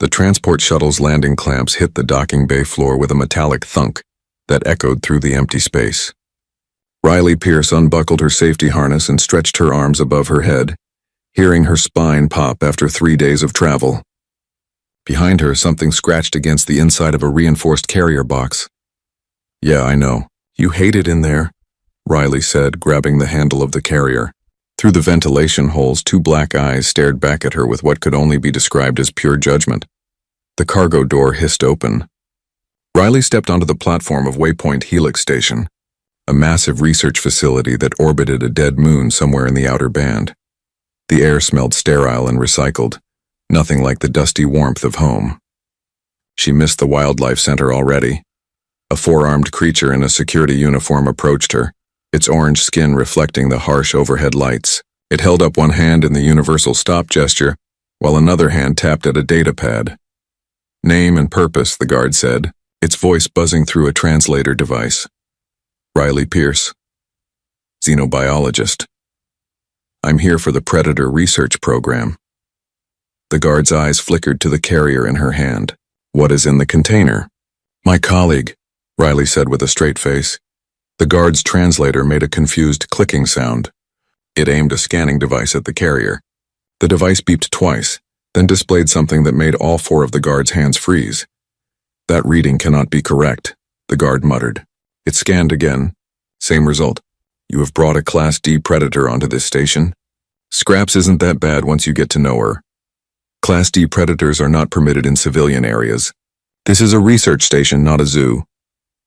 The transport shuttle's landing clamps hit the docking bay floor with a metallic thunk that echoed through the empty space. Riley Pierce unbuckled her safety harness and stretched her arms above her head, hearing her spine pop after 3 days of travel. Behind her, something scratched against the inside of a reinforced carrier box. "Yeah, I know. You hate it in there," Riley said, grabbing the handle of the carrier. Through the ventilation holes, 2 black eyes stared back at her with what could only be described as pure judgment. The cargo door hissed open. Riley stepped onto the platform of Waypoint Helix Station, a massive research facility that orbited a dead moon somewhere in the outer band. The air smelled sterile and recycled, nothing like the dusty warmth of home. She missed the wildlife center already. A 4-armed creature in a security uniform approached her, its orange skin reflecting the harsh overhead lights. It held up one hand in the universal stop gesture, while another hand tapped at a data pad. "Name and purpose," the guard said, its voice buzzing through a translator device. "Riley Pierce, xenobiologist. I'm here for the Predator research program." The guard's eyes flickered to the carrier in her hand. "What is in the container?" "My colleague," Riley said with a straight face. The guard's translator made a confused clicking sound. It aimed a scanning device at the carrier. The device beeped twice, then displayed something that made all 4 of the guard's hands freeze. "That reading cannot be correct," the guard muttered. It scanned again. Same result. "You have brought a Class D Predator onto this station? Scraps isn't that bad once you get to know her. Class D Predators are not permitted in civilian areas. This is a research station, not a zoo."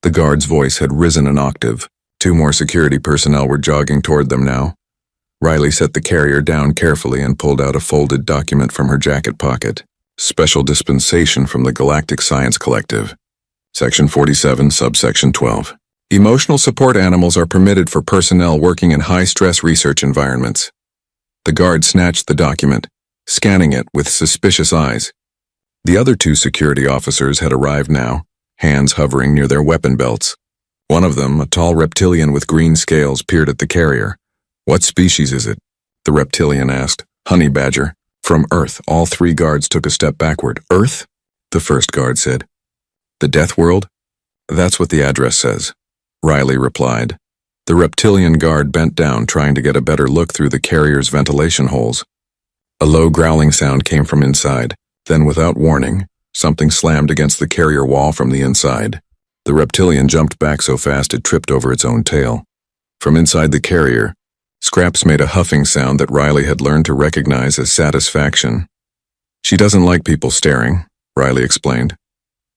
The guard's voice had risen an octave. 2 more security personnel were jogging toward them now. Riley set the carrier down carefully and pulled out a folded document from her jacket pocket. "Special dispensation from the Galactic Science Collective. Section 47, subsection 12. Emotional support animals are permitted for personnel working in high-stress research environments." The guard snatched the document, scanning it with suspicious eyes. The other 2 security officers had arrived now, hands hovering near their weapon belts. One of them, a tall reptilian with green scales, peered at the carrier. "What species is it?" the reptilian asked. "Honey badger. From Earth." All 3 guards took a step backward. "Earth?" the first guard said. "The Death World?" "That's what the address says," Riley replied. The reptilian guard bent down, trying to get a better look through the carrier's ventilation holes. A low growling sound came from inside. Then, without warning, something slammed against the carrier wall from the inside. The reptilian jumped back so fast it tripped over its own tail. From inside the carrier, Scraps made a huffing sound that Riley had learned to recognize as satisfaction. "She doesn't like people staring," Riley explained.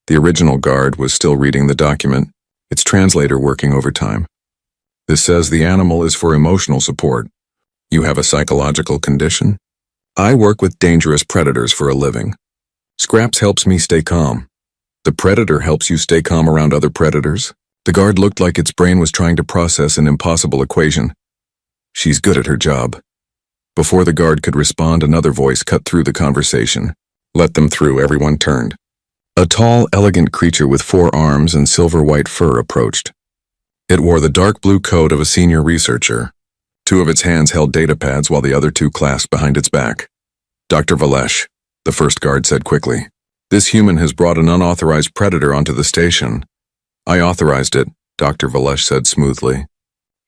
The original guard was still reading the document, its translator working overtime. "This says the animal is for emotional support. You have a psychological condition?" "I work with dangerous predators for a living. Scraps helps me stay calm." "The Predator helps you stay calm around other predators?" The guard looked like its brain was trying to process an impossible equation. "She's good at her job." Before the guard could respond, another voice cut through the conversation. "Let them through." Everyone turned. A tall, elegant creature with 4 arms and silver-white fur approached. It wore the dark blue coat of a senior researcher. 2 of its hands held data pads while the other 2 clasped behind its back. "Dr. Valesh," the first guard said quickly. "This human has brought an unauthorized predator onto the station." "I authorized it," Dr. Valesh said smoothly.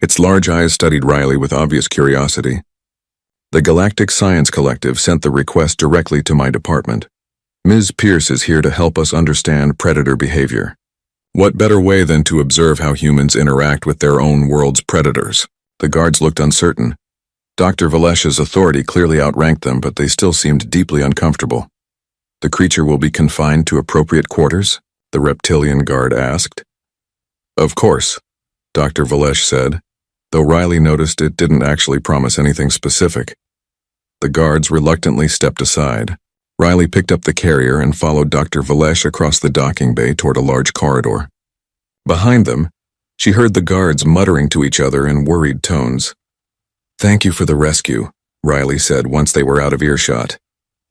Its large eyes studied Riley with obvious curiosity. "The Galactic Science Collective sent the request directly to my department. Ms. Pierce is here to help us understand predator behavior. What better way than to observe how humans interact with their own world's predators?" The guards looked uncertain. Dr. Valesh's authority clearly outranked them, but they still seemed deeply uncomfortable. "The creature will be confined to appropriate quarters?" the reptilian guard asked. "Of course," Dr. Valesh said, though Riley noticed it didn't actually promise anything specific. The guards reluctantly stepped aside. Riley picked up the carrier and followed Dr. Valesh across the docking bay toward a large corridor. Behind them, she heard the guards muttering to each other in worried tones. "Thank you for the rescue," Riley said once they were out of earshot.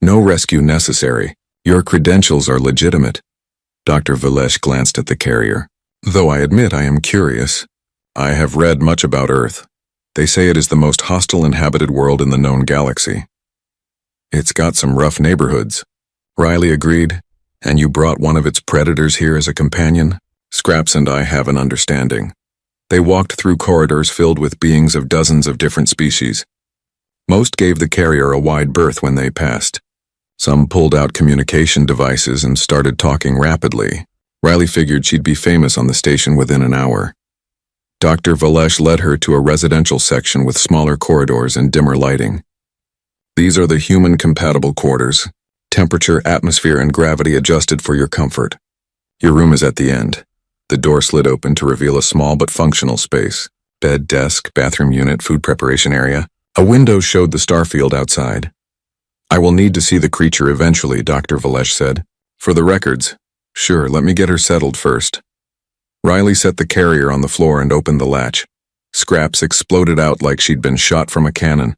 "No rescue necessary. Your credentials are legitimate." Dr. Valesh glanced at the carrier. "Though I admit I am curious. I have read much about Earth. They say it is the most hostile inhabited world in the known galaxy. It's got some rough neighborhoods." Riley agreed. And you brought one of its predators here as a companion? Scraps and I have an understanding. They walked through corridors filled with beings of dozens of different species. Most gave the carrier a wide berth when they passed. Some pulled out communication devices and started talking rapidly. Riley figured she'd be famous on the station within an hour. Dr. Valesh led her to a residential section with smaller corridors and dimmer lighting. These are the human-compatible quarters. Temperature, atmosphere, and gravity adjusted for your comfort. Your room is at the end. The door slid open to reveal a small but functional space. Bed, desk, bathroom unit, food preparation area. A window showed the starfield outside. I will need to see the creature eventually, Dr. Valesh said. For the records. Sure, let me get her settled first. Riley set the carrier on the floor and opened the latch. Scraps exploded out like she'd been shot from a cannon.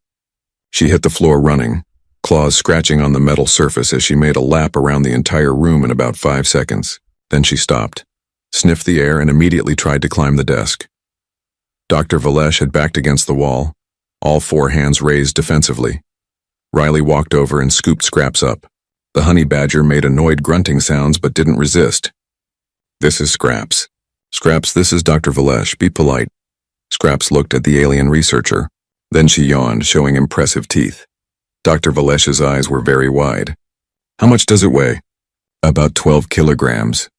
She hit the floor running, claws scratching on the metal surface as she made a lap around the entire room in about 5 seconds. Then she stopped, sniffed the air, and immediately tried to climb the desk. Dr. Valesh had backed against the wall, all 4 hands raised defensively. Riley walked over and scooped Scraps up. The honey badger made annoyed grunting sounds but didn't resist. This is Scraps. Scraps, this is Dr. Valesh. Be polite. Scraps looked at the alien researcher. Then she yawned, showing impressive teeth. Dr. Valesh's eyes were very wide. How much does it weigh? About 12 kilograms.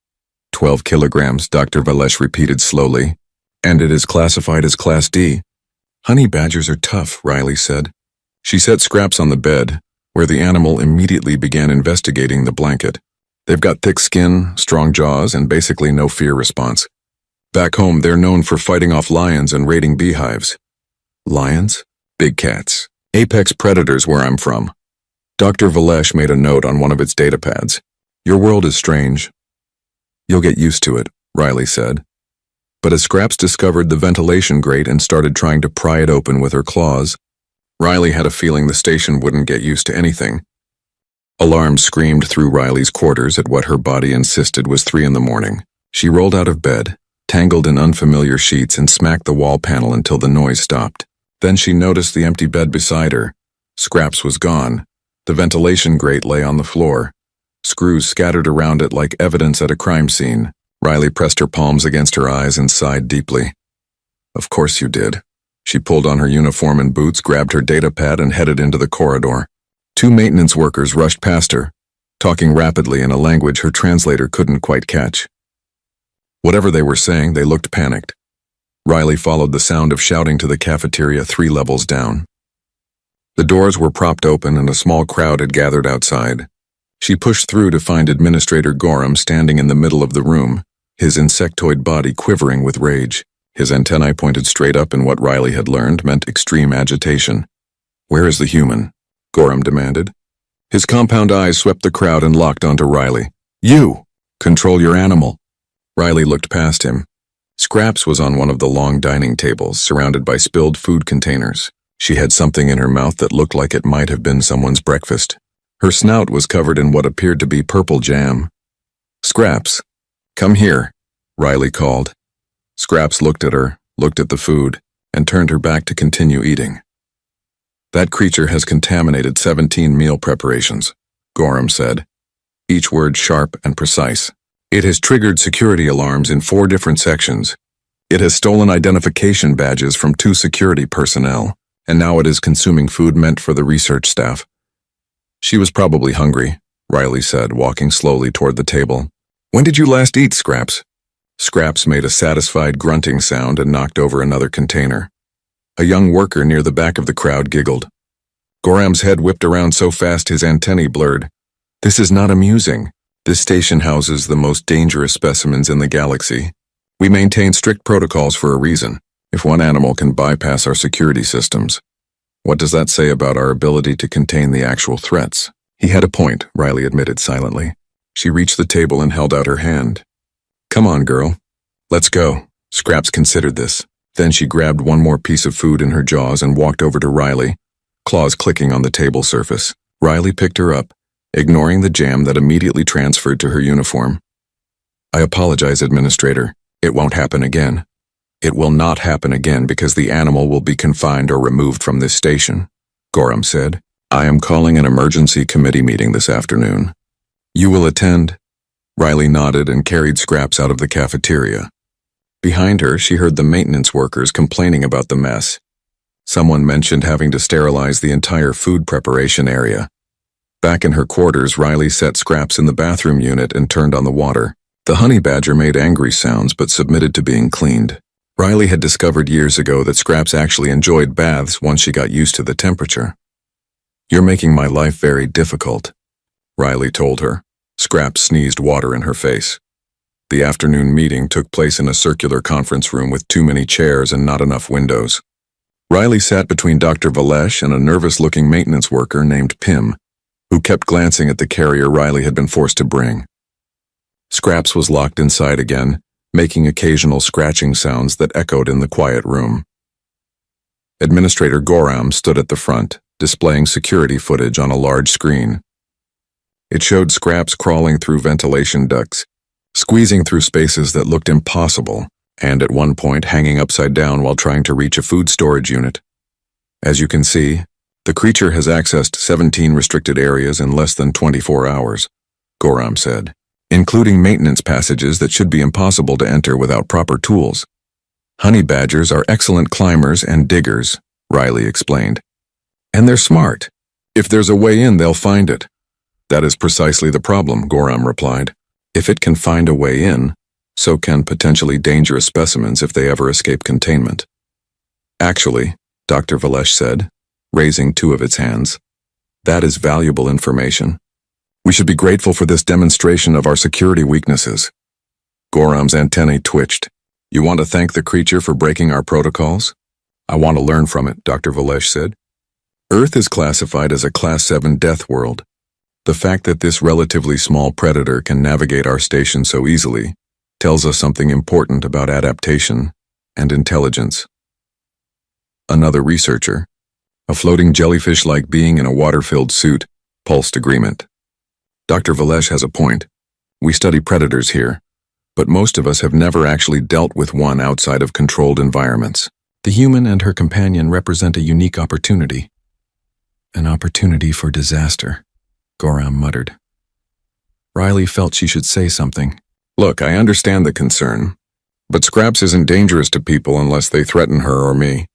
12 kilograms, Dr. Valesh repeated slowly. And it is classified as Class D. Honey badgers are tough, Riley said. She set Scraps on the bed, where the animal immediately began investigating the blanket. They've got thick skin, strong jaws, and basically no fear response. Back home, they're known for fighting off lions and raiding beehives. Lions? Big cats. Apex predators where I'm from. Dr. Valesh made a note on one of its data pads. Your world is strange. You'll get used to it, Riley said. But as Scraps discovered the ventilation grate and started trying to pry it open with her claws, Riley had a feeling the station wouldn't get used to anything. Alarms screamed through Riley's quarters at what her body insisted was 3 a.m. She rolled out of bed, tangled in unfamiliar sheets, and smacked the wall panel until the noise stopped. Then she noticed the empty bed beside her. Scraps was gone. The ventilation grate lay on the floor. Screws scattered around it like evidence at a crime scene. Riley pressed her palms against her eyes and sighed deeply. Of course you did. She pulled on her uniform and boots, grabbed her data pad, and headed into the corridor. 2 maintenance workers rushed past her, talking rapidly in a language her translator couldn't quite catch. Whatever they were saying, they looked panicked. Riley followed the sound of shouting to the cafeteria 3 levels down. The doors were propped open and a small crowd had gathered outside. She pushed through to find Administrator Gorham standing in the middle of the room, his insectoid body quivering with rage. His antennae pointed straight up in what Riley had learned meant extreme agitation. Where is the human? Gorham demanded. His compound eyes swept the crowd and locked onto Riley. You! Control your animal. Riley looked past him. Scraps was on one of the long dining tables, surrounded by spilled food containers. She had something in her mouth that looked like it might have been someone's breakfast. Her snout was covered in what appeared to be purple jam. Scraps, come here, Riley called. Scraps looked at her, looked at the food, and turned her back to continue eating. That creature has contaminated 17 meal preparations, Gorham said, each word sharp and precise. It has triggered security alarms in 4 different sections. It has stolen identification badges from 2 security personnel, and now it is consuming food meant for the research staff. She was probably hungry, Riley said, walking slowly toward the table. When did you last eat, Scraps? Scraps made a satisfied grunting sound and knocked over another container. A young worker near the back of the crowd giggled. Gorham's head whipped around so fast his antennae blurred. This is not amusing. This station houses the most dangerous specimens in the galaxy. We maintain strict protocols for a reason. If one animal can bypass our security systems, what does that say about our ability to contain the actual threats? He had a point, Riley admitted silently. She reached the table and held out her hand. Come on, girl. Let's go. Scraps considered this. Then she grabbed one more piece of food in her jaws and walked over to Riley, claws clicking on the table surface. Riley picked her up, ignoring the jam that immediately transferred to her uniform. I apologize, Administrator. It won't happen again. It will not happen again because the animal will be confined or removed from this station, Gorham said. I am calling an emergency committee meeting this afternoon. You will attend? Riley nodded and carried Scraps out of the cafeteria. Behind her, she heard the maintenance workers complaining about the mess. Someone mentioned having to sterilize the entire food preparation area. Back in her quarters, Riley set Scraps in the bathroom unit and turned on the water. The honey badger made angry sounds but submitted to being cleaned. Riley had discovered years ago that Scraps actually enjoyed baths once she got used to the temperature. "You're making my life very difficult," Riley told her. Scraps sneezed water in her face. The afternoon meeting took place in a circular conference room with too many chairs and not enough windows. Riley sat between Dr. Valesh and a nervous-looking maintenance worker named Pim, who kept glancing at the carrier Riley had been forced to bring. Scraps was locked inside again, making occasional scratching sounds that echoed in the quiet room. Administrator Goram stood at the front, displaying security footage on a large screen. It showed Scraps crawling through ventilation ducts, squeezing through spaces that looked impossible, and at one point hanging upside down while trying to reach a food storage unit. As you can see, the creature has accessed 17 restricted areas in less than 24 hours, Goram said, including maintenance passages that should be impossible to enter without proper tools. Honey badgers are excellent climbers and diggers, Riley explained. And they're smart. If there's a way in, they'll find it. That is precisely the problem, Goram replied. If it can find a way in, so can potentially dangerous specimens if they ever escape containment. Actually, Dr. Valesh said, raising two of its hands, that is valuable information. We should be grateful for this demonstration of our security weaknesses. Goram's antennae twitched. You want to thank the creature for breaking our protocols? I want to learn from it, Dr. Valesh said. Earth is classified as a Class 7 death world. The fact that this relatively small predator can navigate our station so easily tells us something important about adaptation and intelligence. Another researcher, a floating jellyfish-like being in a water-filled suit, pulsed agreement. Dr. Valesh has a point. We study predators here, but most of us have never actually dealt with one outside of controlled environments. The human and her companion represent a unique opportunity. An opportunity for disaster, Goram muttered. Riley felt she should say something. Look, I understand the concern, but Scraps isn't dangerous to people unless they threaten her or me.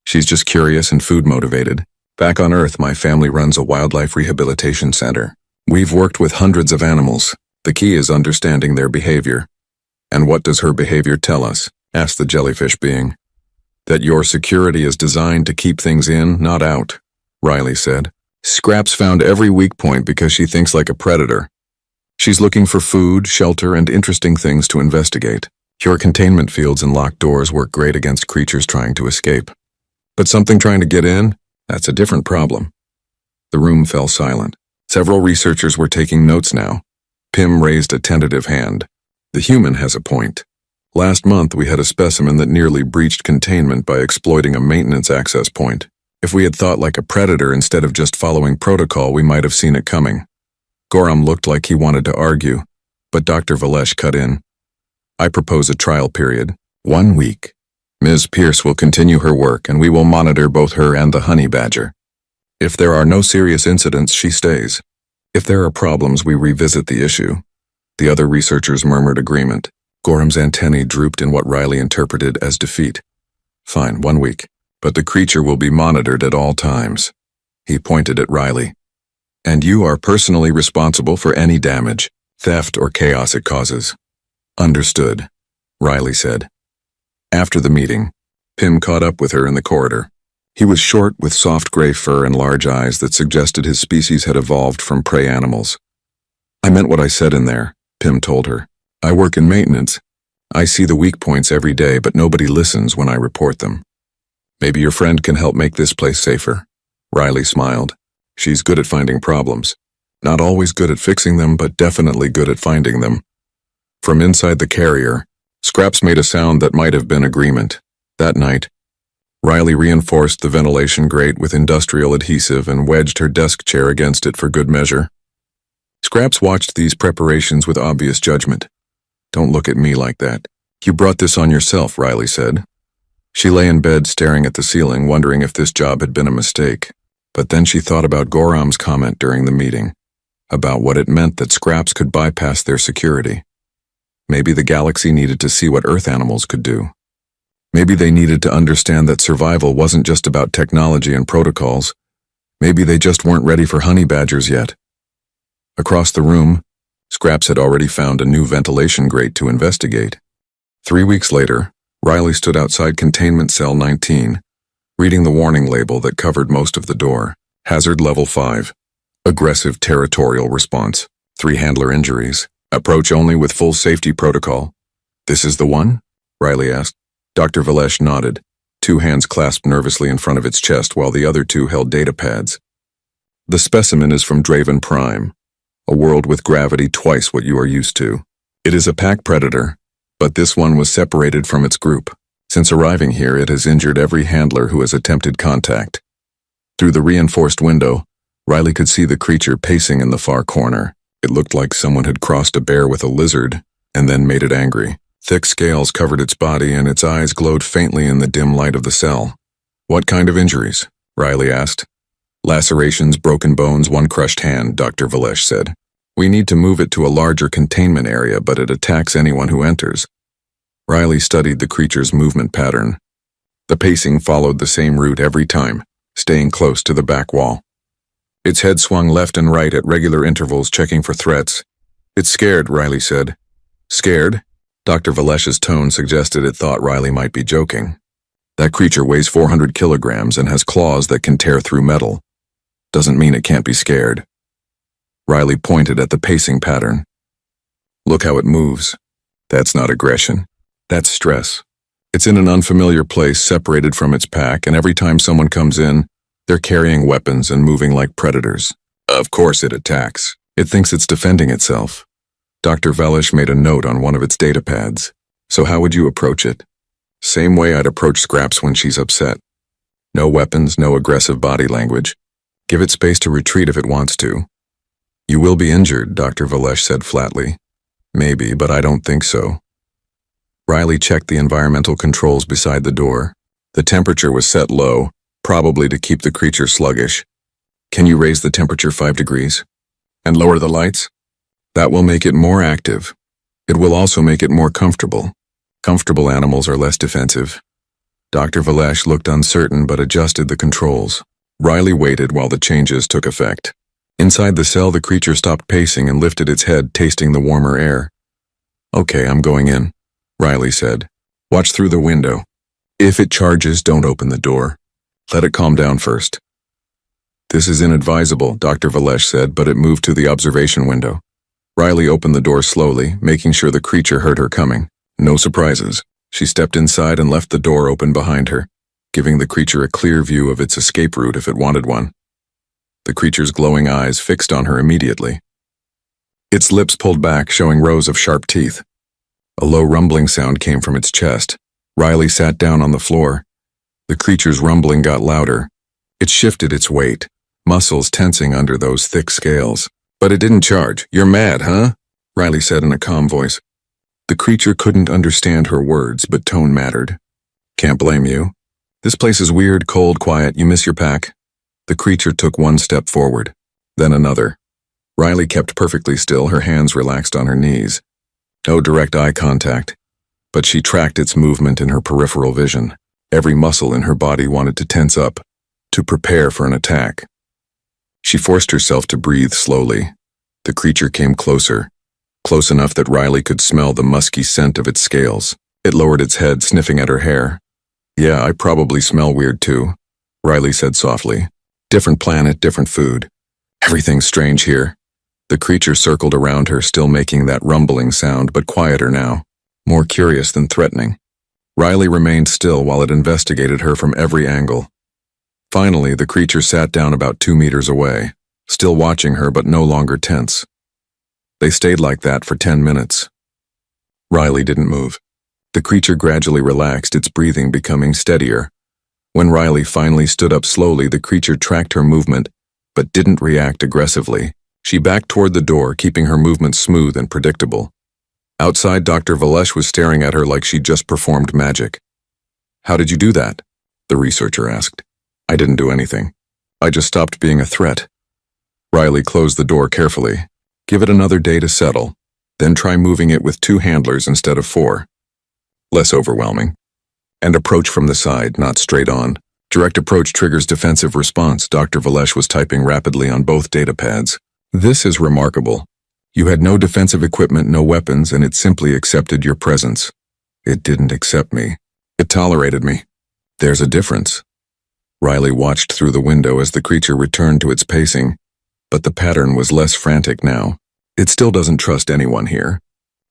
She's just curious and food-motivated. Back on Earth, my family runs a wildlife rehabilitation center. We've worked with hundreds of animals. The key is understanding their behavior. And what does her behavior tell us? Asked the jellyfish being. That your security is designed to keep things in, not out, Riley said. Scraps found every weak point because she thinks like a predator. She's looking for food, shelter, and interesting things to investigate. Your containment fields and locked doors work great against creatures trying to escape. But something trying to get in? That's a different problem. The room fell silent. Several researchers were taking notes now. Pim raised a tentative hand. The human has a point. Last month we had a specimen that nearly breached containment by exploiting a maintenance access point. If we had thought like a predator instead of just following protocol, we might have seen it coming. Goram looked like he wanted to argue, but Dr. Valesh cut in. I propose a trial period. 1 week. Ms. Pierce will continue her work and we will monitor both her and the honey badger. If there are no serious incidents, she stays. If there are problems, we revisit the issue. The other researchers murmured agreement. Goram's antennae drooped in what Riley interpreted as defeat. Fine, 1 week. But the creature will be monitored at all times. He pointed at Riley. And you are personally responsible for any damage, theft, or chaos it causes. Understood, Riley said. After the meeting, Pim caught up with her in the corridor. He was short with soft gray fur and large eyes that suggested his species had evolved from prey animals. I meant what I said in there, Pim told her. I work in maintenance. I see the weak points every day, but nobody listens when I report them. Maybe your friend can help make this place safer. Riley smiled. She's good at finding problems. Not always good at fixing them, but definitely good at finding them. From inside the carrier, Scraps made a sound that might have been agreement. That night, Riley reinforced the ventilation grate with industrial adhesive and wedged her desk chair against it for good measure. Scraps watched these preparations with obvious judgment. Don't look at me like that. You brought this on yourself, Riley said. She lay in bed staring at the ceiling, wondering if this job had been a mistake. But then she thought about Goram's comment during the meeting. about what it meant that scraps could bypass their security. Maybe the galaxy needed to see what Earth animals could do. Maybe they needed to understand that survival wasn't just about technology and protocols. Maybe they just weren't ready for honey badgers yet. Across the room, Scraps had already found a new ventilation grate to investigate. 3 weeks later, Riley stood outside containment cell 19, reading the warning label that covered most of the door. Hazard level 5. Aggressive territorial response. 3 handler injuries. Approach only with full safety protocol. This is the one? Riley asked. Dr. Valesh nodded, 2 hands clasped nervously in front of its chest while the other 2 held data pads. The specimen is from Draven Prime, a world with gravity twice what you are used to. It is a pack predator, but this one was separated from its group. Since arriving here, it has injured every handler who has attempted contact. Through the reinforced window, Riley could see the creature pacing in the far corner. It looked like someone had crossed a bear with a lizard and then made it angry. Thick scales covered its body and its eyes glowed faintly in the dim light of the cell. What kind of injuries? Riley asked. Lacerations, broken bones, 1 crushed hand, Dr. Valesh said. We need to move it to a larger containment area, but it attacks anyone who enters. Riley studied the creature's movement pattern. The pacing followed the same route every time, staying close to the back wall. Its head swung left and right at regular intervals, checking for threats. It's scared, Riley said. Scared? Dr. Valesh's tone suggested it thought Riley might be joking. That creature weighs 400 kilograms and has claws that can tear through metal. Doesn't mean it can't be scared. Riley pointed at the pacing pattern. Look how it moves. That's not aggression. That's stress. It's in an unfamiliar place, separated from its pack, and every time someone comes in, they're carrying weapons and moving like predators. Of course it attacks. It thinks it's defending itself. Dr. Valesh made a note on one of its data pads. So how would you approach it? Same way I'd approach Scraps when she's upset. No weapons, no aggressive body language. Give it space to retreat if it wants to. You will be injured, Dr. Valesh said flatly. Maybe, but I don't think so. Riley checked the environmental controls beside the door. The temperature was set low, probably to keep the creature sluggish. Can you raise the temperature 5 degrees? And lower the lights? That will make it more active. It will also make it more comfortable. Comfortable animals are less defensive. Dr. Valesh looked uncertain but adjusted the controls. Riley waited while the changes took effect. Inside the cell, the creature stopped pacing and lifted its head, tasting the warmer air. Okay, I'm going in, Riley said. Watch through the window. If it charges, don't open the door. Let it calm down first. This is inadvisable, Dr. Valesh said, but it moved to the observation window. Riley opened the door slowly, making sure the creature heard her coming. No surprises. She stepped inside and left the door open behind her, giving the creature a clear view of its escape route if it wanted one. The creature's glowing eyes fixed on her immediately. Its lips pulled back, showing rows of sharp teeth. A low rumbling sound came from its chest. Riley sat down on the floor. The creature's rumbling got louder. It shifted its weight, muscles tensing under those thick scales. But it didn't charge. You're mad, huh? Riley said in a calm voice. The creature couldn't understand her words, but tone mattered. Can't blame you. This place is weird, cold, quiet. You miss your pack. The creature took 1 step forward, then another. Riley kept perfectly still, her hands relaxed on her knees. No direct eye contact, but she tracked its movement in her peripheral vision. Every muscle in her body wanted to tense up, to prepare for an attack. She forced herself to breathe slowly. The creature came closer, close enough that Riley could smell the musky scent of its scales. It lowered its head, sniffing at her hair. Yeah, I probably smell weird too, Riley said softly. Different planet, different food. Everything's strange here. The creature circled around her, still making that rumbling sound, but quieter now, more curious than threatening. Riley remained still while it investigated her from every angle. Finally, the creature sat down about 2 meters away, still watching her but no longer tense. They stayed like that for 10 minutes. Riley didn't move. The creature gradually relaxed, its breathing becoming steadier. When Riley finally stood up slowly, the creature tracked her movement, but didn't react aggressively. She backed toward the door, keeping her movement smooth and predictable. Outside, Dr. Valesh was staring at her like she'd just performed magic. How did you do that? The researcher asked. I didn't do anything. I just stopped being a threat. Riley closed the door carefully. Give it another day to settle, then try moving it with 2 handlers instead of 4. Less overwhelming. And approach from the side, not straight on. Direct approach triggers defensive response. Dr. Valesh was typing rapidly on both data pads. This is remarkable. You had no defensive equipment, no weapons, and it simply accepted your presence. It didn't accept me. It tolerated me. There's a difference. Riley watched through the window as the creature returned to its pacing, but the pattern was less frantic now. It still doesn't trust anyone here,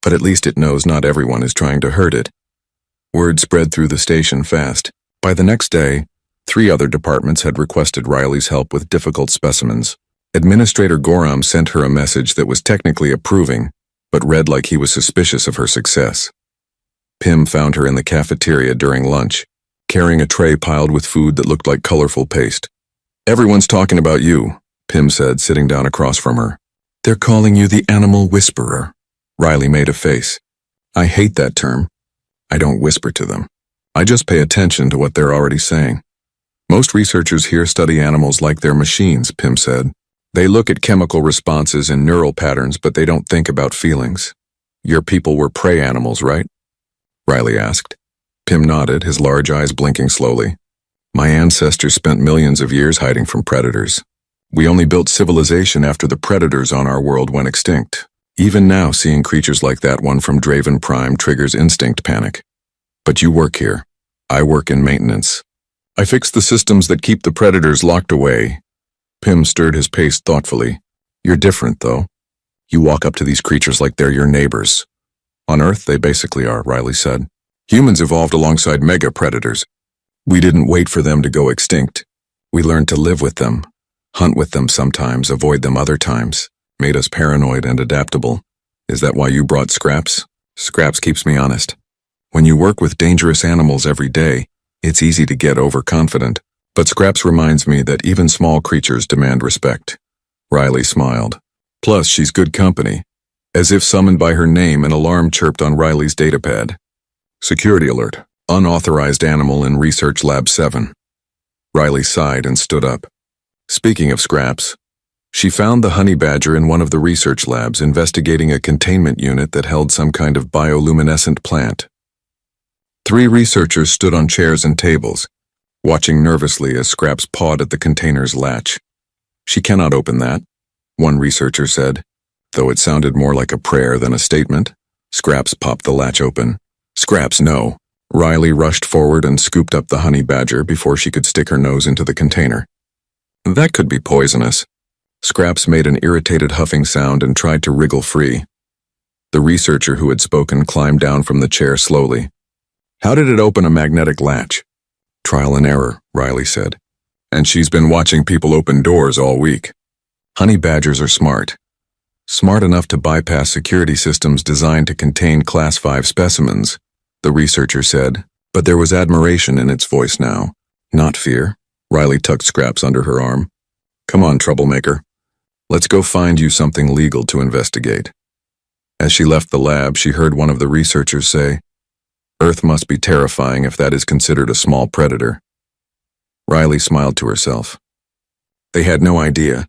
but at least it knows not everyone is trying to hurt it. Word spread through the station fast. By the next day, 3 other departments had requested Riley's help with difficult specimens. Administrator Gorham sent her a message that was technically approving, but read like he was suspicious of her success. Pim found her in the cafeteria during lunch, carrying a tray piled with food that looked like colorful paste. "Everyone's talking about you," Pim said, sitting down across from her. "They're calling you the animal whisperer." Riley made a face. "I hate that term. I don't whisper to them. I just pay attention to what they're already saying. Most researchers here study animals like they're machines," Pim said. "They look at chemical responses and neural patterns, but they don't think about feelings. Your people were prey animals, right?" Riley asked. Pim nodded, his large eyes blinking slowly. "My ancestors spent millions of years hiding from predators. We only built civilization after the predators on our world went extinct. Even now, seeing creatures like that one from Draven Prime triggers instinct panic. But you work here. I work in maintenance. I fix the systems that keep the predators locked away." Pim stirred his pace thoughtfully. "You're different, though. You walk up to these creatures like they're your neighbors." "On Earth, they basically are," Riley said. "Humans evolved alongside mega-predators. We didn't wait for them to go extinct. We learned to live with them, hunt with them sometimes, avoid them other times. Made us paranoid and adaptable. Is that why you brought Scraps?" "Scraps keeps me honest. When you work with dangerous animals every day, it's easy to get overconfident. But Scraps reminds me that even small creatures demand respect." Riley smiled. "Plus, she's good company." As if summoned by her name, an alarm chirped on Riley's datapad. "Security alert. Unauthorized animal in Research Lab 7. Riley sighed and stood up. Speaking of Scraps, she found the honey badger in one of the research labs investigating a containment unit that held some kind of bioluminescent plant. 3 researchers stood on chairs and tables, watching nervously as Scraps pawed at the container's latch. "She cannot open that," one researcher said, though it sounded more like a prayer than a statement. Scraps popped the latch open. "Scraps, no." Riley rushed forward and scooped up the honey badger before she could stick her nose into the container. "That could be poisonous." Scraps made an irritated huffing sound and tried to wriggle free. The researcher who had spoken climbed down from the chair slowly. "How did it open a magnetic latch?" "Trial and error," Riley said. "And she's been watching people open doors all week." "Honey badgers are smart. Smart enough to bypass security systems designed to contain Class 5 specimens," the researcher said, but there was admiration in its voice now, not fear. Riley tucked Scraps under her arm. "Come on, troublemaker. Let's go find you something legal to investigate." As she left the lab, she heard one of the researchers say, "Earth must be terrifying if that is considered a small predator." Riley smiled to herself. They had no idea.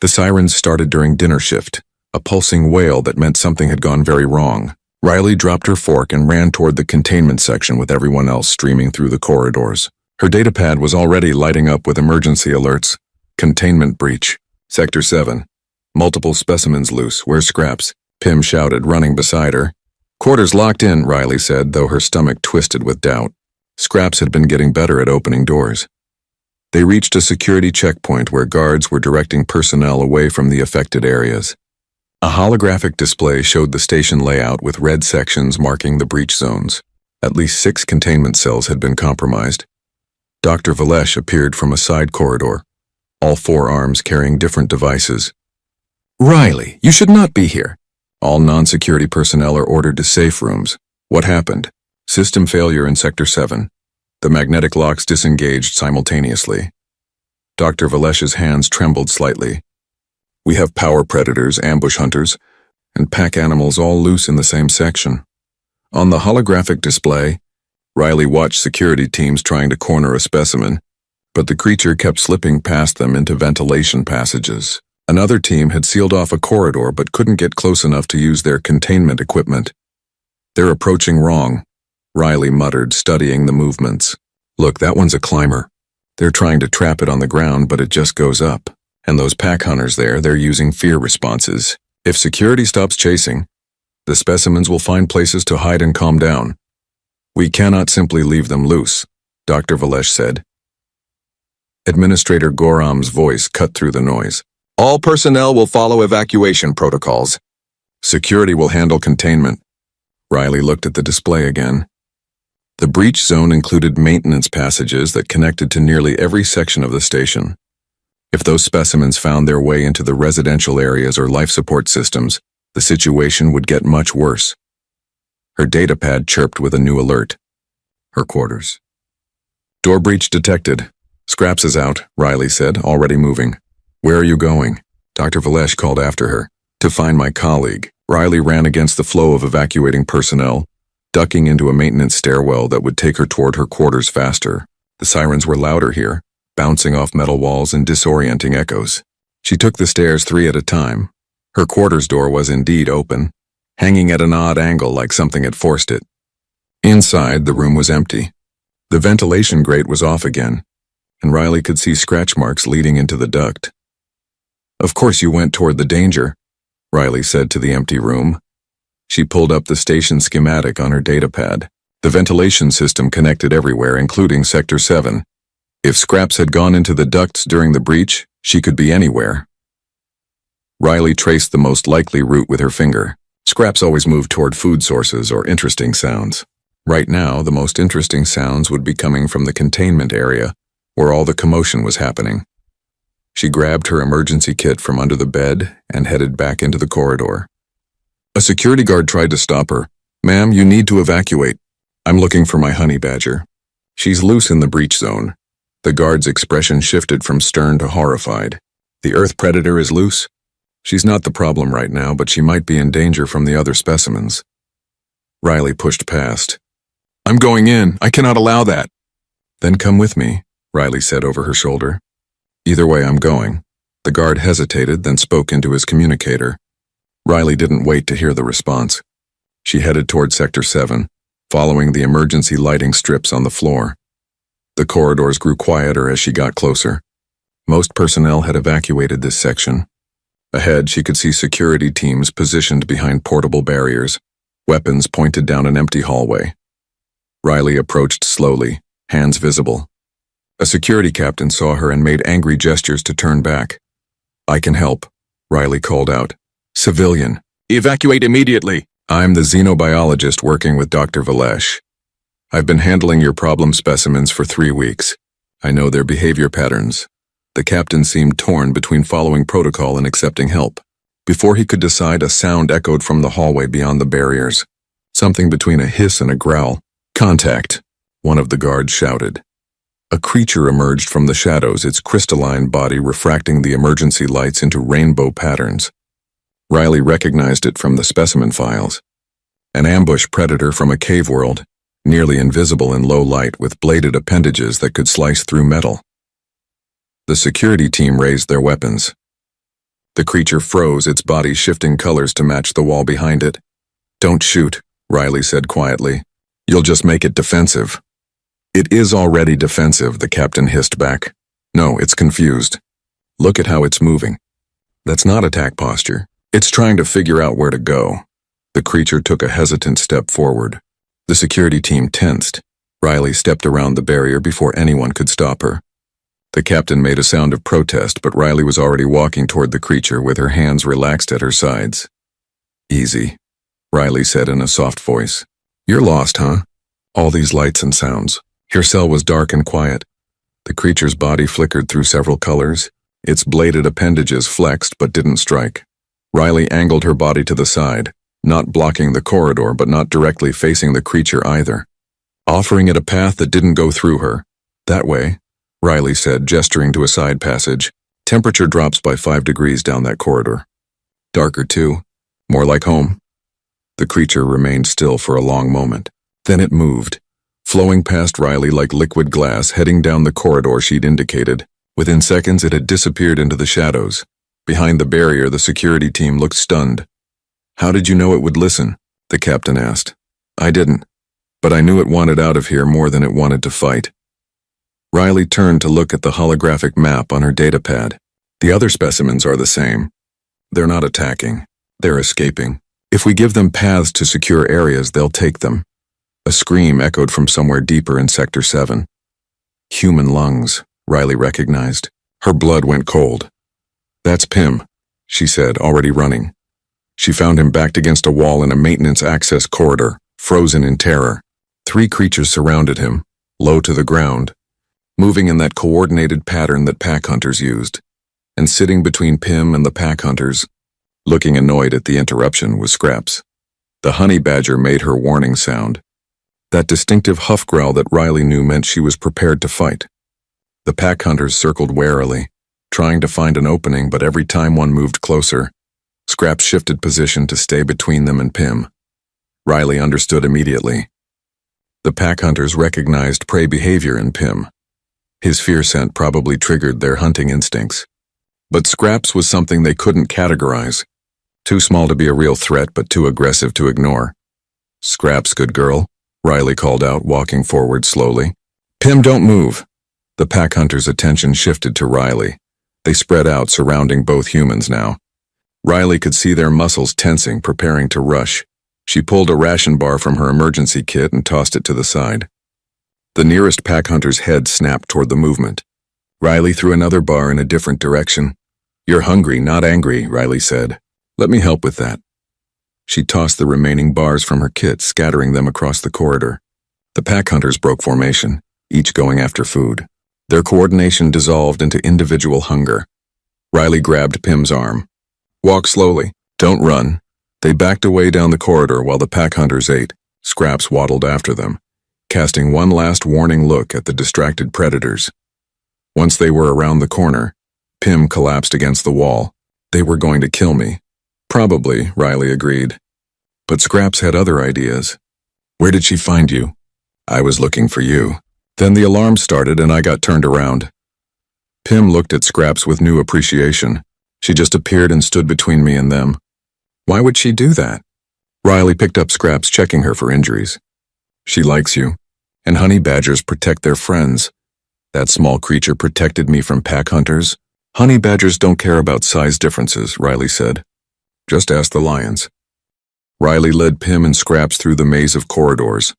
The sirens started during dinner shift, a pulsing wail that meant something had gone very wrong. Riley dropped her fork and ran toward the containment section with everyone else streaming through the corridors. Her datapad was already lighting up with emergency alerts. Containment breach. Sector 7. Multiple specimens loose. Where's Scraps? Pim shouted, running beside her. "Quarters locked in," Riley said, though her stomach twisted with doubt. Scraps had been getting better at opening doors. They reached a security checkpoint where guards were directing personnel away from the affected areas. A holographic display showed the station layout with red sections marking the breach zones. At least 6 containment cells had been compromised. Dr. Valesh appeared from a side corridor, all 4 arms carrying different devices. "Riley, you should not be here." All non-security personnel are ordered to safe rooms. "What happened?" "System failure in Sector 7. The magnetic locks disengaged simultaneously." Dr. Valesh's hands trembled slightly. "We have power predators, ambush hunters, and pack animals all loose in the same section." On the holographic display, Riley watched security teams trying to corner a specimen, but the creature kept slipping past them into ventilation passages. Another team had sealed off a corridor but couldn't get close enough to use their containment equipment. "They're approaching wrong," Riley muttered, studying the movements. "Look, that one's a climber. They're trying to trap it on the ground, but it just goes up. And those pack hunters there, they're using fear responses. If security stops chasing, the specimens will find places to hide and calm down. We cannot simply leave them loose," Dr. Valesh said. Administrator Goram's voice cut through the noise. "All personnel will follow evacuation protocols. Security will handle containment." Riley looked at the display again. The breach zone included maintenance passages that connected to nearly every section of the station. If those specimens found their way into the residential areas or life support systems, the situation would get much worse. Her datapad chirped with a new alert. Her quarters. "Door breach detected. Scraps is out," Riley said, already moving. "Where are you going?" Dr. Valesh called after her. "To find my colleague." Riley ran against the flow of evacuating personnel, ducking into a maintenance stairwell that would take her toward her quarters faster. The sirens were louder here, bouncing off metal walls in disorienting echoes. She took the stairs 3 at a time. Her quarters door was indeed open, hanging at an odd angle like something had forced it. Inside, the room was empty. The ventilation grate was off again, and Riley could see scratch marks leading into the duct. "Of course you went toward the danger," Riley said to the empty room. She pulled up the station schematic on her datapad. The ventilation system connected everywhere, including Sector 7. If Scraps had gone into the ducts during the breach, she could be anywhere. Riley traced the most likely route with her finger. Scraps always moved toward food sources or interesting sounds. Right now, the most interesting sounds would be coming from the containment area, where all the commotion was happening. She grabbed her emergency kit from under the bed and headed back into the corridor. A security guard tried to stop her. "Ma'am, you need to evacuate. I'm looking for my honey badger. She's loose in the breach zone." The guard's expression shifted from stern to horrified. "The Earth predator is loose? She's not the problem right now, but she might be in danger from the other specimens." Riley pushed past. "I'm going in. I cannot allow that." "Then come with me," Riley said over her shoulder. "Either way, I'm going." The guard hesitated, then spoke into his communicator. Riley didn't wait to hear the response. She headed toward Sector 7, following the emergency lighting strips on the floor. The corridors grew quieter as she got closer. Most personnel had evacuated this section. Ahead, she could see security teams positioned behind portable barriers, weapons pointed down an empty hallway. Riley approached slowly, hands visible. A security captain saw her and made angry gestures to turn back. "I can help," Riley called out. "Civilian. Evacuate immediately." "I'm the xenobiologist working with Dr. Valesh. I've been handling your problem specimens for 3 weeks. I know their behavior patterns." The captain seemed torn between following protocol and accepting help. Before he could decide, a sound echoed from the hallway beyond the barriers. Something between a hiss and a growl. "Contact," one of the guards shouted. A creature emerged from the shadows, its crystalline body refracting the emergency lights into rainbow patterns. Riley recognized it from the specimen files. An ambush predator from a cave world, nearly invisible in low light with bladed appendages that could slice through metal. The security team raised their weapons. The creature froze, its body shifting colors to match the wall behind it. "Don't shoot," Riley said quietly. "You'll just make it defensive." "It is already defensive," the captain hissed back. "No, it's confused. Look at how it's moving. That's not attack posture. It's trying to figure out where to go." The creature took a hesitant step forward. The security team tensed. Riley stepped around the barrier before anyone could stop her. The captain made a sound of protest, but Riley was already walking toward the creature with her hands relaxed at her sides. "Easy," Riley said in a soft voice. "You're lost, huh? All these lights and sounds." Her cell was dark and quiet. The creature's body flickered through several colors. Its bladed appendages flexed but didn't strike. Riley angled her body to the side, not blocking the corridor but not directly facing the creature either, offering it a path that didn't go through her. "That way," Riley said, gesturing to a side passage. "Temperature drops by 5 degrees down that corridor. Darker too. More like home." The creature remained still for a long moment. Then it moved, flowing past Riley like liquid glass, heading down the corridor she'd indicated. Within seconds, it had disappeared into the shadows. Behind the barrier, the security team looked stunned. "How did you know it would listen?" the captain asked. "I didn't, but I knew it wanted out of here more than it wanted to fight." Riley turned to look at the holographic map on her datapad. "The other specimens are the same. They're not attacking. They're escaping. If we give them paths to secure areas, they'll take them." A scream echoed from somewhere deeper in Sector 7. Human lungs, Riley recognized. Her blood went cold. "That's Pim," she said, already running. She found him backed against a wall in a maintenance access corridor, frozen in terror. 3 creatures surrounded him, low to the ground, moving in that coordinated pattern that pack hunters used. And sitting between Pim and the pack hunters, looking annoyed at the interruption, was Scraps. The honey badger made her warning sound. That distinctive huff growl that Riley knew meant she was prepared to fight. The pack hunters circled warily, trying to find an opening, but every time one moved closer, Scraps shifted position to stay between them and Pim. Riley understood immediately. The pack hunters recognized prey behavior in Pim. His fear scent probably triggered their hunting instincts. But Scraps was something they couldn't categorize. Too small to be a real threat, but too aggressive to ignore. "Scraps, good girl," Riley called out, walking forward slowly. "Pim, don't move." The pack hunters' attention shifted to Riley. They spread out, surrounding both humans now. Riley could see their muscles tensing, preparing to rush. She pulled a ration bar from her emergency kit and tossed it to the side. The nearest pack hunter's head snapped toward the movement. Riley threw another bar in a different direction. "You're hungry, not angry," Riley said. "Let me help with that." She tossed the remaining bars from her kit, scattering them across the corridor. The pack hunters broke formation, each going after food. Their coordination dissolved into individual hunger. Riley grabbed Pim's arm. "Walk slowly. Don't run." They backed away down the corridor while the pack hunters ate. Scraps waddled after them, casting one last warning look at the distracted predators. Once they were around the corner, Pim collapsed against the wall. "They were going to kill me." "Probably," Riley agreed. But Scraps had other ideas. "Where did she find you?" "I was looking for you." Then the alarm started and I got turned around. Pim looked at Scraps with new appreciation. She just appeared and stood between me and them. "Why would she do that?" Riley picked up Scraps, checking her for injuries. "She likes you, and honey badgers protect their friends. That small creature protected me from pack hunters. Honey badgers don't care about size differences," Riley said. "Just ask the lions." Riley led Pim and Scraps through the maze of corridors,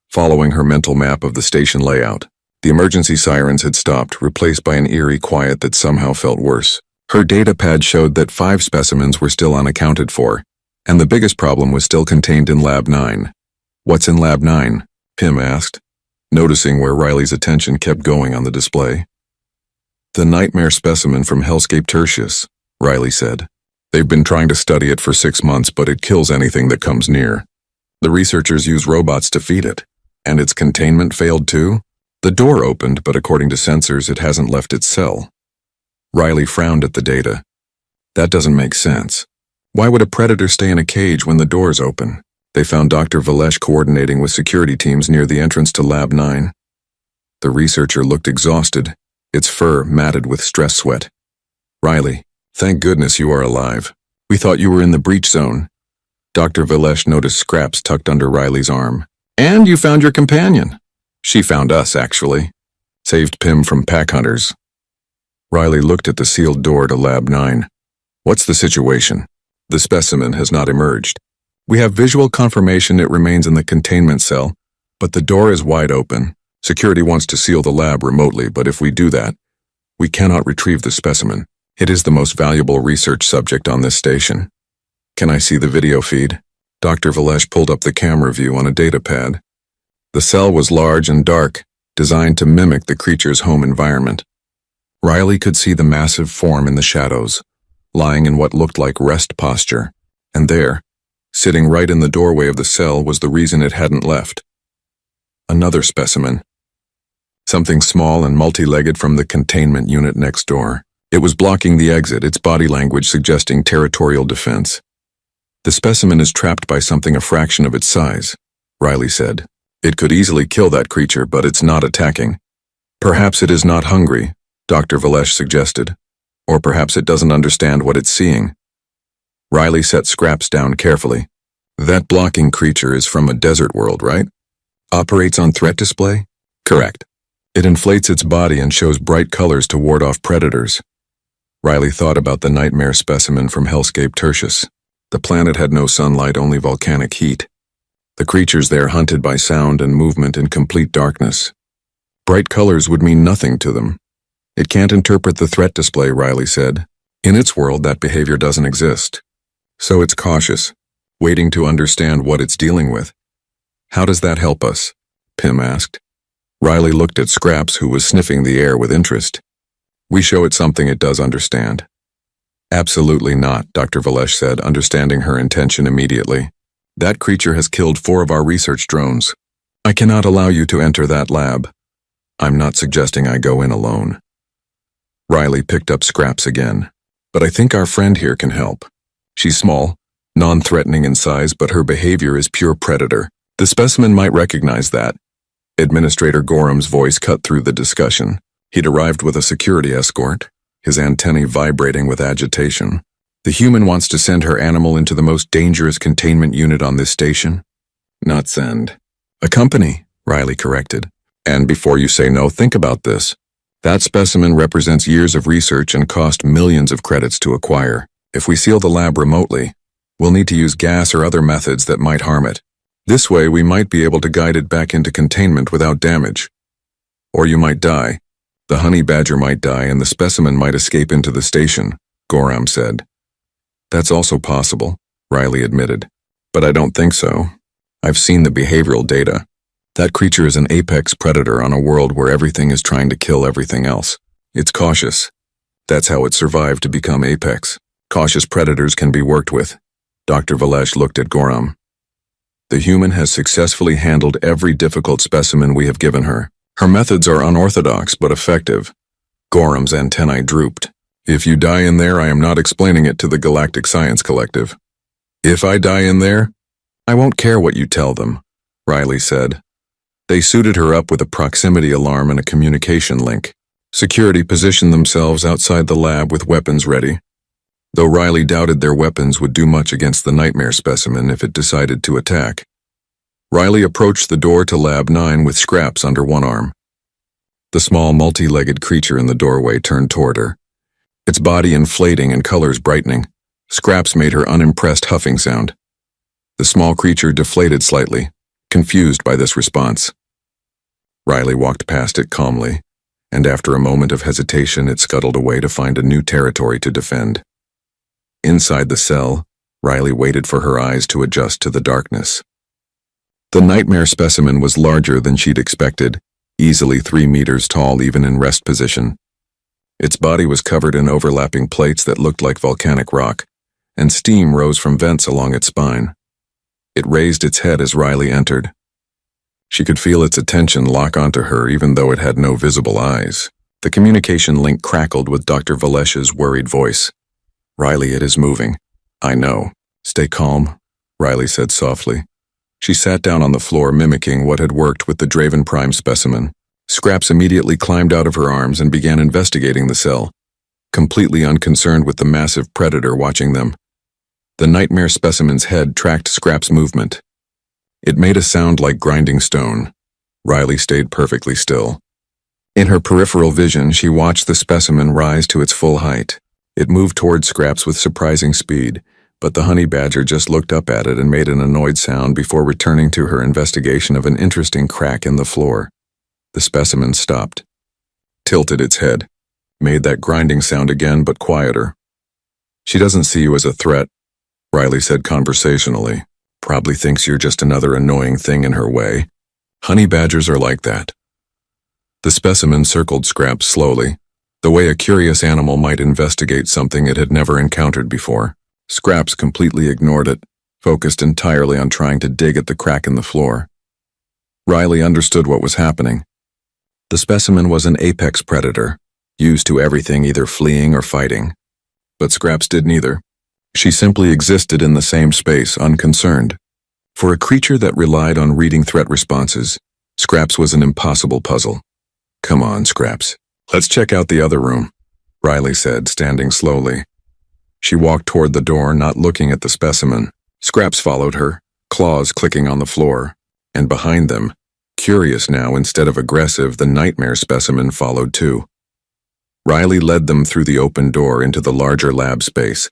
following her mental map of the station layout. The emergency sirens had stopped, replaced by an eerie quiet that somehow felt worse. Her datapad showed that 5 specimens were still unaccounted for, and the biggest problem was still contained in Lab 9. "What's in Lab 9? Pim asked, noticing where Riley's attention kept going on the display. "The nightmare specimen from Hellscape Tertius," Riley said. "They've been trying to study it for 6 months, but it kills anything that comes near. The researchers use robots to feed it, and its containment failed too. The door opened, but according to sensors, it hasn't left its cell." Riley frowned at the data. "That doesn't make sense. Why would a predator stay in a cage when the door's open?" They found Dr. Valesh coordinating with security teams near the entrance to Lab 9. The researcher looked exhausted, its fur matted with stress sweat. "Riley, thank goodness you are alive. We thought you were in the breach zone." Dr. Valesh noticed Scraps tucked under Riley's arm. "And you found your companion." "She found us, actually. Saved Pim from pack hunters." Riley looked at the sealed door to Lab 9. "What's the situation?" "The specimen has not emerged. We have visual confirmation it remains in the containment cell, but the door is wide open. Security wants to seal the lab remotely, but if we do that, we cannot retrieve the specimen. It is the most valuable research subject on this station." "Can I see the video feed?" Dr. Valesh pulled up the camera view on a datapad. The cell was large and dark, designed to mimic the creature's home environment. Riley could see the massive form in the shadows, lying in what looked like rest posture, and there, sitting right in the doorway of the cell, was the reason it hadn't left. Another specimen. Something small and multi-legged from the containment unit next door. It was blocking the exit, its body language suggesting territorial defense. "The specimen is trapped by something a fraction of its size," Riley said. "It could easily kill that creature, but it's not attacking." "Perhaps it is not hungry," Dr. Valesh suggested. Or perhaps it doesn't understand what it's seeing. Riley set Scraps down carefully. That blocking creature is from a desert world, right? Operates on threat display? Correct. It inflates its body and shows bright colors to ward off predators. Riley thought about the nightmare specimen from Hellscape Tertius. The planet had no sunlight, only volcanic heat. The creatures there hunted by sound and movement in complete darkness. Bright colors would mean nothing to them. It can't interpret the threat display, Riley said. In its world, that behavior doesn't exist. So it's cautious, waiting to understand what it's dealing with. How does that help us? Pym asked. Riley looked at Scraps, who was sniffing the air with interest. We show it something it does understand. Absolutely not, Dr. Valesh said, understanding her intention immediately. That creature has killed 4 of our research drones. I cannot allow you to enter that lab. I'm not suggesting I go in alone. Riley picked up Scraps again. But I think our friend here can help. She's small, non-threatening in size, but her behavior is pure predator. The specimen might recognize that. Administrator Gorham's voice cut through the discussion. He'd arrived with a security escort, his antennae vibrating with agitation. The human wants to send her animal into the most dangerous containment unit on this station? Not send. Accompany, Riley corrected. And before you say no, think about this. That specimen represents years of research and cost millions of credits to acquire. If we seal the lab remotely, we'll need to use gas or other methods that might harm it. This way, we might be able to guide it back into containment without damage. Or you might die. The honey badger might die and the specimen might escape into the station, Gorham said. That's also possible, Riley admitted. But I don't think so. I've seen the behavioral data. That creature is an apex predator on a world where everything is trying to kill everything else. It's cautious. That's how it survived to become apex. Cautious predators can be worked with. Dr. Valesh looked at Gorham. The human has successfully handled every difficult specimen we have given her. Her methods are unorthodox but effective. Gorham's antennae drooped. If you die in there, I am not explaining it to the Galactic Science Collective. If I die in there, I won't care what you tell them, Riley said. They suited her up with a proximity alarm and a communication link. Security positioned themselves outside the lab with weapons ready. Though Riley doubted their weapons would do much against the nightmare specimen if it decided to attack. Riley approached the door to Lab 9 with Scraps under one arm. The small multi-legged creature in the doorway turned toward her. Its body inflating and colors brightening. Scraps made her unimpressed huffing sound. The small creature deflated slightly, confused by this response. Riley walked past it calmly, and after a moment of hesitation it scuttled away to find a new territory to defend. Inside the cell, Riley waited for her eyes to adjust to the darkness. The nightmare specimen was larger than she'd expected, easily 3 meters tall even in rest position. Its body was covered in overlapping plates that looked like volcanic rock, and steam rose from vents along its spine. It raised its head as Riley entered. She could feel its attention lock onto her even though it had no visible eyes. The communication link crackled with Dr. Valesh's worried voice. Riley, it is moving. I know. Stay calm, Riley said softly. She sat down on the floor, mimicking what had worked with the Draven Prime specimen. Scraps immediately climbed out of her arms and began investigating the cell, completely unconcerned with the massive predator watching them. The nightmare specimen's head tracked Scraps' movement. It made a sound like grinding stone. Riley stayed perfectly still. In her peripheral vision, she watched the specimen rise to its full height. It moved toward Scraps with surprising speed, but the honey badger just looked up at it and made an annoyed sound before returning to her investigation of an interesting crack in the floor. The specimen stopped, tilted its head, made that grinding sound again but quieter. She doesn't see you as a threat, Riley said conversationally. Probably thinks you're just another annoying thing in her way. Honey badgers are like that. The specimen circled Scraps slowly, the way a curious animal might investigate something it had never encountered before. Scraps completely ignored it, focused entirely on trying to dig at the crack in the floor. Riley understood what was happening. The specimen was an apex predator, used to everything either fleeing or fighting. But Scraps did neither. She simply existed in the same space, unconcerned. For a creature that relied on reading threat responses, Scraps was an impossible puzzle. Come on, Scraps. Let's check out the other room. Riley said, standing slowly. She walked toward the door, not looking at the specimen. Scraps followed her, claws clicking on the floor. And behind them, curious now instead of aggressive, the nightmare specimen followed too. Riley led them through the open door into the larger lab space.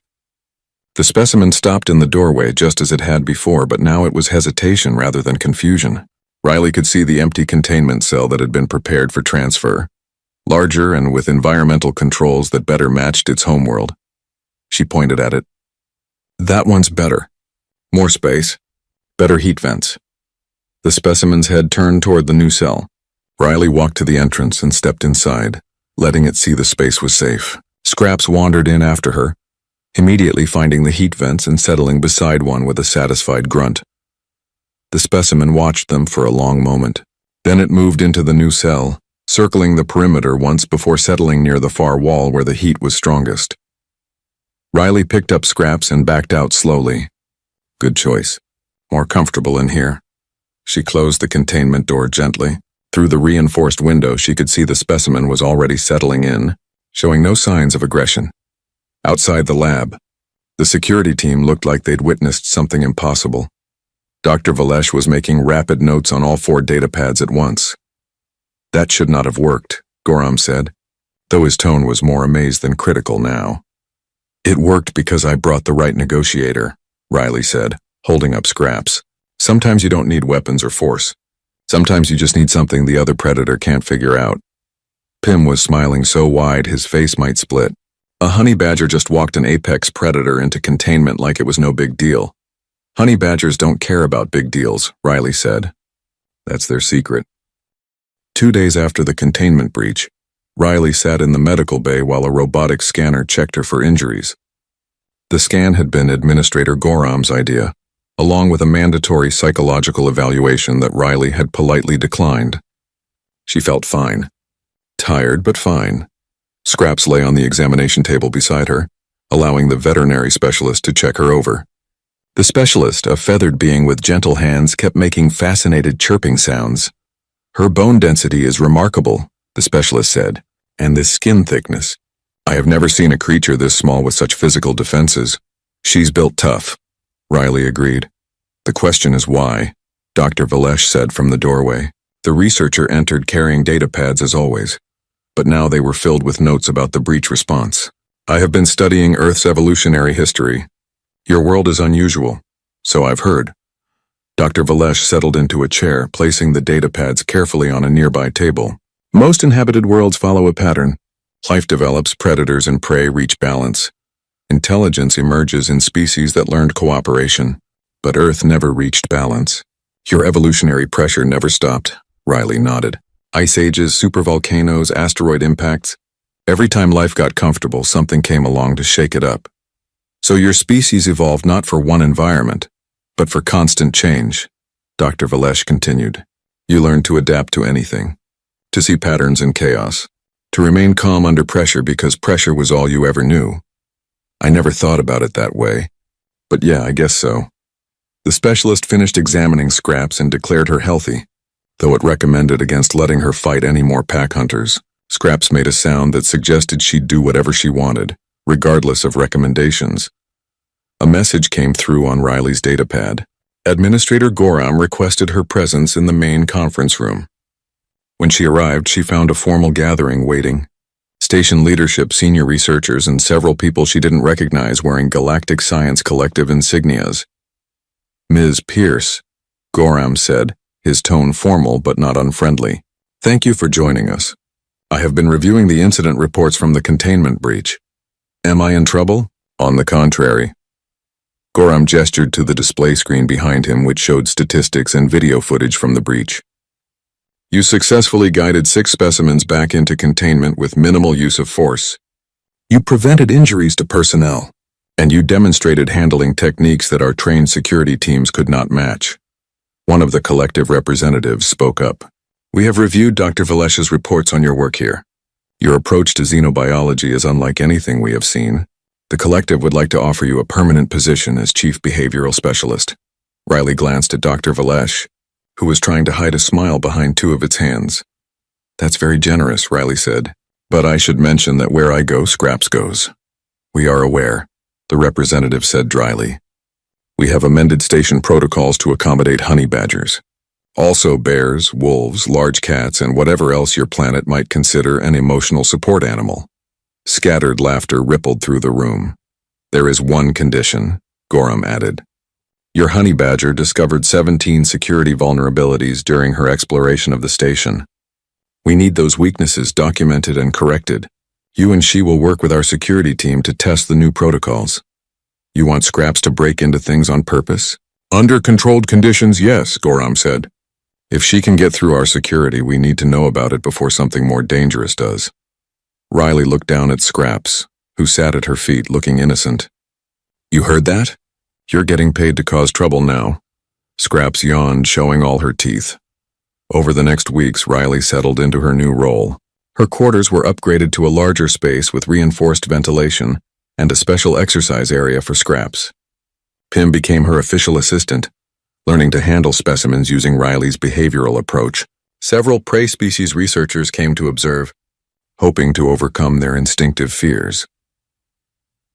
The specimen stopped in the doorway just as it had before, but now it was hesitation rather than confusion. Riley could see the empty containment cell that had been prepared for transfer, larger and with environmental controls that better matched its homeworld. She pointed at it. That one's better. More space. Better heat vents. The specimen's head turned toward the new cell. Riley walked to the entrance and stepped inside, letting it see the space was safe. Scraps wandered in after her, immediately finding the heat vents and settling beside one with a satisfied grunt. The specimen watched them for a long moment. Then it moved into the new cell, circling the perimeter once before settling near the far wall where the heat was strongest. Riley picked up Scraps and backed out slowly. Good choice. More comfortable in here. She closed the containment door gently. Through the reinforced window, she could see the specimen was already settling in, showing no signs of aggression. Outside the lab, the security team looked like they'd witnessed something impossible. Dr. Valesh was making rapid notes on all 4 data pads at once. That should not have worked, Gorham said, though his tone was more amazed than critical now. It worked because I brought the right negotiator, Riley said, holding up Scraps. Sometimes you don't need weapons or force. Sometimes you just need something the other predator can't figure out. Pym was smiling so wide his face might split. A honey badger just walked an apex predator into containment like it was no big deal. Honey badgers don't care about big deals, Riley said. That's their secret. 2 days after the containment breach, Riley sat in the medical bay while a robotic scanner checked her for injuries. The scan had been Administrator Gorham's idea, along with a mandatory psychological evaluation that Riley had politely declined. She felt fine. Tired, but fine. Scraps lay on the examination table beside her, allowing the veterinary specialist to check her over. The specialist, a feathered being with gentle hands, kept making fascinated chirping sounds. Her bone density is remarkable, the specialist said, and this skin thickness. I have never seen a creature this small with such physical defenses. She's built tough, Riley agreed. The question is why, Dr. Valesh said from the doorway. The researcher entered carrying data pads as always, but now they were filled with notes about the breach response. I have been studying Earth's evolutionary history. Your world is unusual, so I've heard. Dr. Valesh settled into a chair, placing the data pads carefully on a nearby table. Most inhabited worlds follow a pattern. Life develops, predators and prey reach balance. Intelligence emerges in species that learned cooperation. But Earth never reached balance. Your evolutionary pressure never stopped, Riley nodded. Ice ages, supervolcanoes, asteroid impacts. Every time life got comfortable, something came along to shake it up. So your species evolved not for one environment, but for constant change, Dr. Valesh continued. You learned to adapt to anything, to see patterns in chaos, to remain calm under pressure because pressure was all you ever knew. I never thought about it that way, but yeah, I guess so. The specialist finished examining Scraps and declared her healthy, though it recommended against letting her fight any more pack hunters. Scraps made a sound that suggested she'd do whatever she wanted, regardless of recommendations. A message came through on Riley's datapad. Administrator Gorham requested her presence in the main conference room. When she arrived, she found a formal gathering waiting. Station leadership, senior researchers, and several people she didn't recognize wearing Galactic Science Collective insignias. Ms. Pierce, Gorham said, his tone formal but not unfriendly. Thank you for joining us. I have been reviewing the incident reports from the containment breach. Am I in trouble? On the contrary. Gorham gestured to the display screen behind him, which showed statistics and video footage from the breach. You successfully guided 6 specimens back into containment with minimal use of force. You prevented injuries to personnel, and you demonstrated handling techniques that our trained security teams could not match. One of the collective representatives spoke up. We have reviewed Dr. Valesh's reports on your work here. Your approach to xenobiology is unlike anything we have seen. The collective would like to offer you a permanent position as Chief Behavioral Specialist. Riley glanced at Dr. Valesh, who was trying to hide a smile behind 2 of its hands. That's very generous, Riley said. But I should mention that where I go, Scraps goes. We are aware, the representative said dryly. We have amended station protocols to accommodate honey badgers. Also bears, wolves, large cats, and whatever else your planet might consider an emotional support animal. Scattered laughter rippled through the room. There is one condition, Gorham added. Your honey badger discovered 17 security vulnerabilities during her exploration of the station. We need those weaknesses documented and corrected. You and she will work with our security team to test the new protocols. You want Scraps to break into things on purpose? Under controlled conditions, yes, Gorham said. If she can get through our security, we need to know about it before something more dangerous does. Riley looked down at Scraps, who sat at her feet looking innocent. You heard that? You're getting paid to cause trouble now. Scraps yawned, showing all her teeth. Over the next weeks, Riley settled into her new role. Her quarters were upgraded to a larger space with reinforced ventilation and a special exercise area for Scraps. Pym became her official assistant, learning to handle specimens using Riley's behavioral approach. Several prey species researchers came to observe, hoping to overcome their instinctive fears.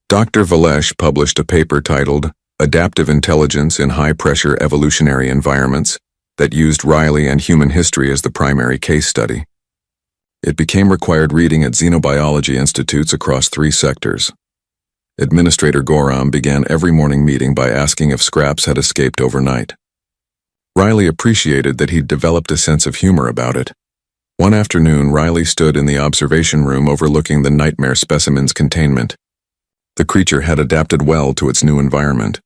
Dr. Valesh published a paper titled Adaptive Intelligence in High-Pressure Evolutionary Environments that used Riley and human history as the primary case study. It became required reading at xenobiology institutes across 3 sectors. Administrator Gorham began every morning meeting by asking if Scraps had escaped overnight. Riley appreciated that he'd developed a sense of humor about it. One afternoon, Riley stood in the observation room overlooking the nightmare specimen's containment. The creature had adapted well to its new environment.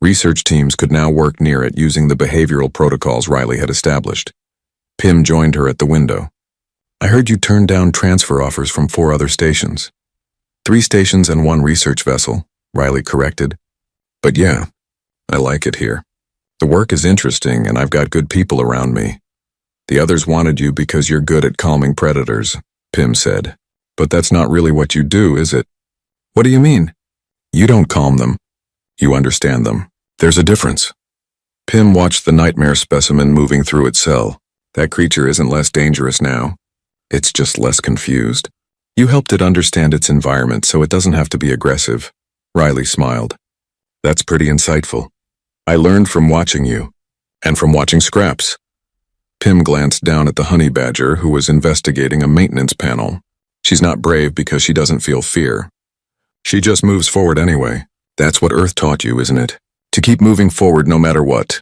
Research teams could now work near it using the behavioral protocols Riley had established. Pym joined her at the window. I heard you turned down transfer offers from 4 other stations. 3 stations and 1 research vessel, Riley corrected. But yeah, I like it here. The work is interesting and I've got good people around me. The others wanted you because you're good at calming predators, Pym said. But that's not really what you do, is it? What do you mean? You don't calm them. You understand them. There's a difference. Pym watched the nightmare specimen moving through its cell. That creature isn't less dangerous now. It's just less confused. You helped it understand its environment so it doesn't have to be aggressive. Riley smiled. That's pretty insightful. I learned from watching you. And from watching Scraps. Pym glanced down at the honey badger who was investigating a maintenance panel. She's not brave because she doesn't feel fear. She just moves forward anyway. That's what Earth taught you, isn't it? To keep moving forward no matter what.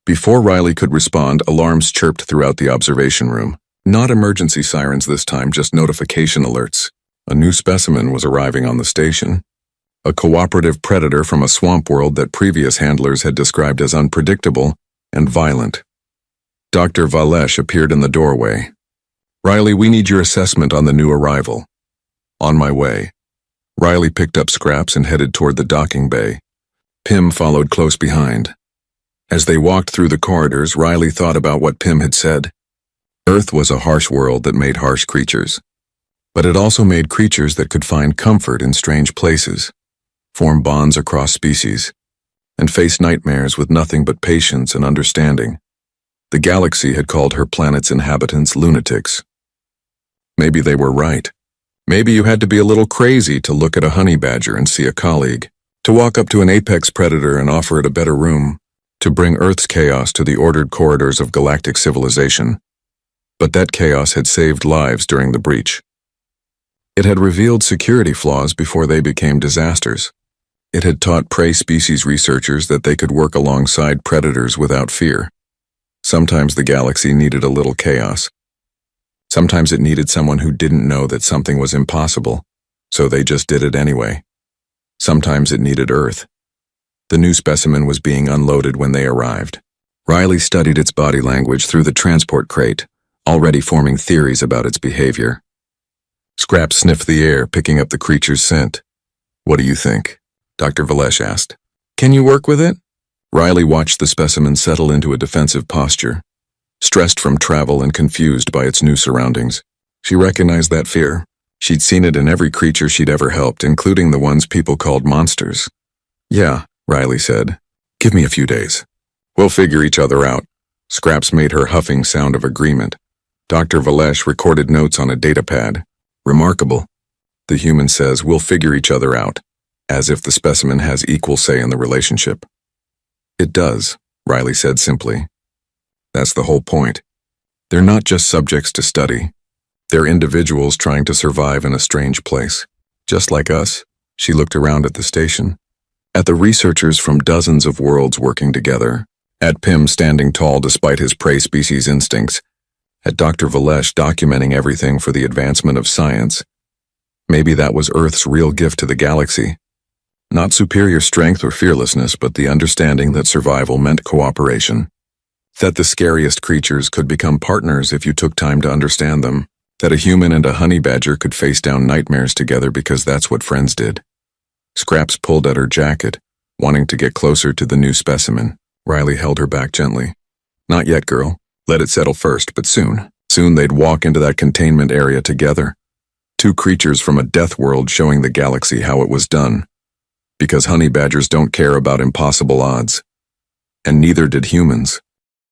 Before Riley could respond, alarms chirped throughout the observation room. Not emergency sirens this time, just notification alerts. A new specimen was arriving on the station. A cooperative predator from a swamp world that previous handlers had described as unpredictable and violent. Dr. Valesh appeared in the doorway. Riley, we need your assessment on the new arrival. On my way. Riley picked up Scraps and headed toward the docking bay. Pym followed close behind. As they walked through the corridors, Riley thought about what Pym had said. Earth was a harsh world that made harsh creatures. But it also made creatures that could find comfort in strange places, form bonds across species, and face nightmares with nothing but patience and understanding. The galaxy had called her planet's inhabitants lunatics. Maybe they were right. Maybe you had to be a little crazy to look at a honey badger and see a colleague, to walk up to an apex predator and offer it a better room, to bring Earth's chaos to the ordered corridors of galactic civilization. But that chaos had saved lives during the breach. It had revealed security flaws before they became disasters. It had taught prey species researchers that they could work alongside predators without fear. Sometimes the galaxy needed a little chaos. Sometimes it needed someone who didn't know that something was impossible, so they just did it anyway. Sometimes it needed Earth. The new specimen was being unloaded when they arrived. Riley studied its body language through the transport crate, already forming theories about its behavior. Scraps sniffed the air, picking up the creature's scent. What do you think? Dr. Valesh asked. Can you work with it? Riley watched the specimen settle into a defensive posture. Stressed from travel and confused by its new surroundings. She recognized that fear. She'd seen it in every creature she'd ever helped, including the ones people called monsters. Yeah, Riley said. Give me a few days. We'll figure each other out. Scraps made her huffing sound of agreement. Dr. Valesh recorded notes on a datapad. Remarkable. The human says, we'll figure each other out, as if the specimen has equal say in the relationship. It does, Riley said simply. That's the whole point. They're not just subjects to study. They're individuals trying to survive in a strange place. Just like us, she looked around at the station. At the researchers from dozens of worlds working together. At Pym standing tall despite his prey species instincts. At Dr. Valesh documenting everything for the advancement of science. Maybe that was Earth's real gift to the galaxy. Not superior strength or fearlessness, but the understanding that survival meant cooperation. That the scariest creatures could become partners if you took time to understand them. That a human and a honey badger could face down nightmares together because that's what friends did. Scraps pulled at her jacket, wanting to get closer to the new specimen. Riley held her back gently. Not yet, girl. Let it settle first, but soon. Soon they'd walk into that containment area together. Two creatures from a death world showing the galaxy how it was done. Because honey badgers don't care about impossible odds. And neither did humans.